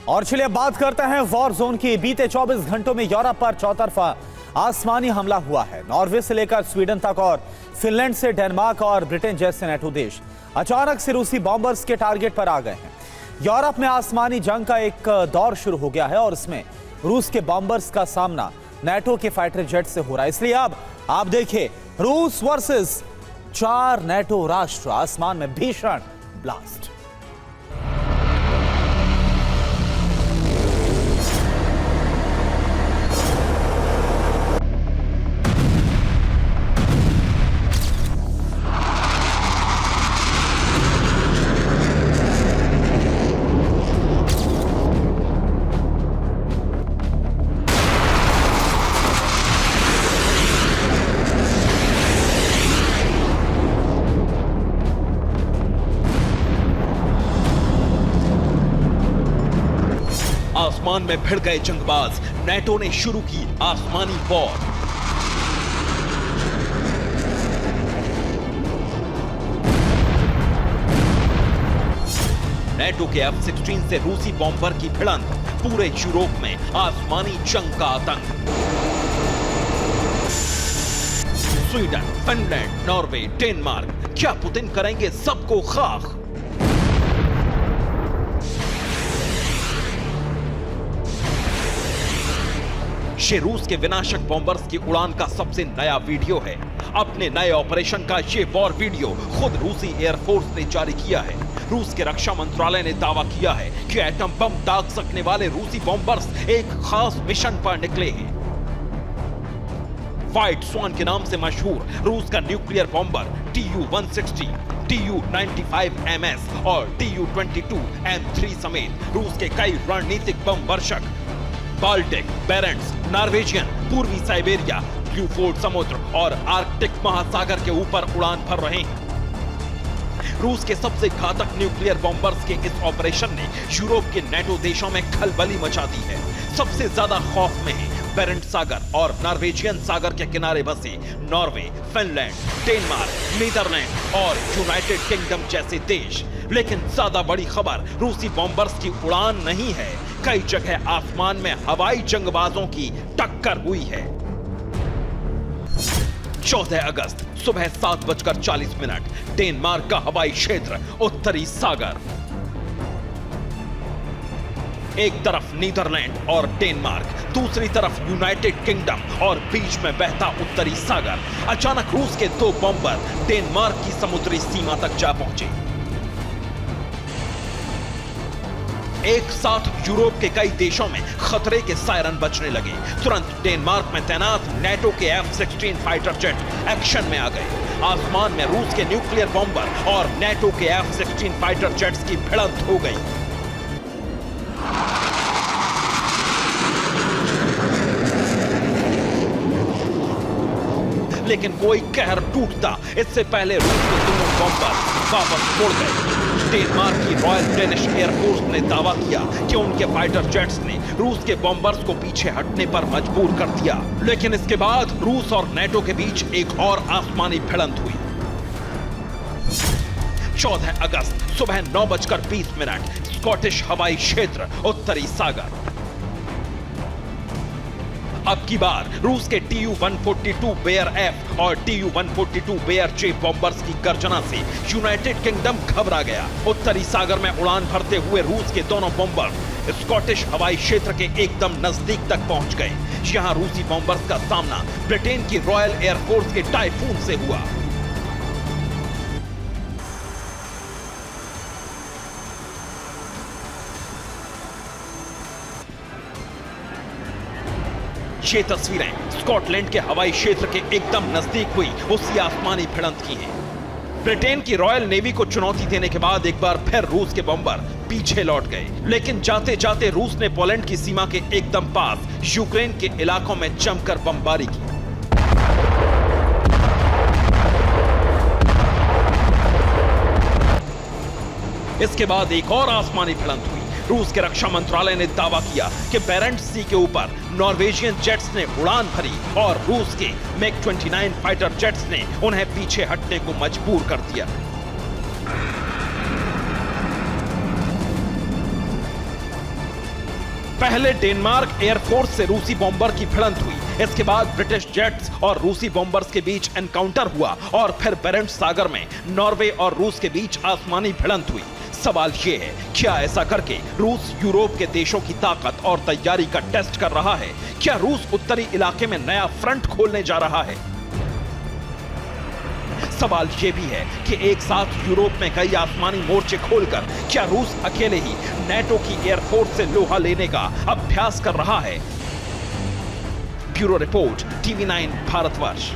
और चलिए बात करते हैं वॉर जोन की। बीते 24 घंटों में यूरोप पर चौतरफा आसमानी हमला हुआ है। नॉर्वे से लेकर स्वीडन तक और फिनलैंड से डेनमार्क और ब्रिटेन जैसे नेटो देश अचानक से रूसी बॉम्बर्स के टारगेट पर आ गए हैं। यूरोप में आसमानी जंग का एक दौर शुरू हो गया है और इसमें रूस के बॉम्बर्स का सामना नेटो के फाइटर जेट से हो रहा है। इसलिए अब आप देखिए, रूस वर्सेस 4 नेटो राष्ट्र, आसमान में भीषण ब्लास्ट। आसमान में भिड़ गए जंगबाज, नेटो ने शुरू की आसमानी वॉर। नेटो के F-16 से रूसी बॉम्बर की भिड़ंत, पूरे यूरोप में आसमानी जंग का आतंक। स्वीडन, फिनलैंड, नॉर्वे, डेनमार्क, क्या पुतिन करेंगे सबको खाक? ये रूस के विनाशक बॉम्बर्स की उड़ान का सबसे नया वीडियो है। अपने नए ऑपरेशन का ये वॉर वीडियो खुद रूसी एयरफोर्स ने जारी किया है। रूस के रक्षा मंत्रालय ने दावा किया है कि एटम बम दाग सकने वाले रूसी बॉम्बर्स एक खास मिशन पर निकले हैं। व्हाइट स्वान के नाम से मशहूर रूस का न्यूक्लियर बॉम्बर Tu-160, Tu-95MS और Tu-22M3 समेत रूस के कई रणनीतिक बम वर्षक बाल्टिक, बेरेंट्स, नॉर्वेजियन, पूर्वी साइबेरिया, ब्लूफोर्ड समुद्र और आर्कटिक महासागर के ऊपर उड़ान भर रहे हैं। रूस के सबसे घातक न्यूक्लियर बॉम्बर्स के इस ऑपरेशन ने यूरोप के नेटो देशों में खलबली मचा दी है। सबसे ज्यादा खौफ में है बेरेंट सागर और नॉर्वेजियन सागर के किनारे बसे नॉर्वे, फिनलैंड, डेनमार्क, नीदरलैंड और यूनाइटेड किंगडम जैसे देश। लेकिन ज्यादा बड़ी खबर रूसी बॉम्बर्स की उड़ान नहीं है। कई जगह आसमान में हवाई जंगबाजों की टक्कर हुई है। 14 अगस्त सुबह 7:40 डेनमार्क का हवाई क्षेत्र, उत्तरी सागर। एक तरफ नीदरलैंड और डेनमार्क, दूसरी तरफ यूनाइटेड किंगडम और बीच में बहता उत्तरी सागर। अचानक रूस के 2 बॉम्बर डेनमार्क की समुद्री सीमा तक जा पहुंचे। एक साथ यूरोप के कई देशों में खतरे के सायरन बजने लगे। तुरंत डेनमार्क में तैनात नेटो के F-16 फाइटर जेट एक्शन में आ गए। आसमान में रूस के न्यूक्लियर बॉम्बर और नेटो के F-16 फाइटर जेट्स की भिड़ंत हो गई। लेकिन कोई कहर टूटता इससे पहले रूस के दोनों बॉम्बर वापस मुड़ गए। डेनमार्क की रॉयल डेनिश एयरफोर्स ने दावा किया कि उनके फाइटर जेट्स ने रूस के बॉम्बर्स को पीछे हटने पर मजबूर कर दिया। लेकिन इसके बाद रूस और नेटो के बीच एक और आसमानी भिड़ंत हुई। 14 अगस्त सुबह 9:20 स्कॉटिश हवाई क्षेत्र, उत्तरी सागर। अब की बार रूस के Tu-142 बेयर एफ और Tu-142 बेयर जे बॉम्बर्स की गर्जना से यूनाइटेड किंगडम घबरा गया। उत्तरी सागर में उड़ान भरते हुए रूस के दोनों बॉम्बर स्कॉटिश हवाई क्षेत्र के एकदम नजदीक तक पहुंच गए। यहां रूसी बॉम्बर्स का सामना ब्रिटेन की रॉयल एयरफोर्स के टाइफून से हुआ। ये तस्वीरें स्कॉटलैंड के हवाई क्षेत्र के एकदम नजदीक हुई उसी आसमानी भिड़ंत की हैं। ब्रिटेन की रॉयल नेवी को चुनौती देने के बाद एक बार फिर रूस के बॉम्बर पीछे लौट गए। लेकिन जाते जाते रूस ने पोलैंड की सीमा के एकदम पास यूक्रेन के इलाकों में जमकर बमबारी की। इसके बाद एक और आसमानी भिड़ंत हुई। रूस के रक्षा मंत्रालय ने दावा किया कि बेरेंट सी के ऊपर नॉर्वेजियन जेट्स ने उड़ान भरी और रूस के MiG-29 फाइटर जेट्स ने उन्हें पीछे हटने को मजबूर कर दिया। पहले डेनमार्क एयरफोर्स से रूसी बॉम्बर की भिड़ंत हुई, इसके बाद ब्रिटिश जेट्स और रूसी बॉम्बर्स के बीच एनकाउंटर हुआ और फिर बेरेंट सागर में नॉर्वे और रूस के बीच आसमानी भिड़ंत हुई। सवाल यह है, क्या ऐसा करके रूस यूरोप के देशों की ताकत और तैयारी का टेस्ट कर रहा है? क्या रूस उत्तरी इलाके में नया फ्रंट खोलने जा रहा है? सवाल यह भी है कि एक साथ यूरोप में कई आसमानी मोर्चे खोलकर क्या रूस अकेले ही नेटो की एयरफोर्स से लोहा लेने का अभ्यास कर रहा है? Bureau report, TV9 Bharatvarsh.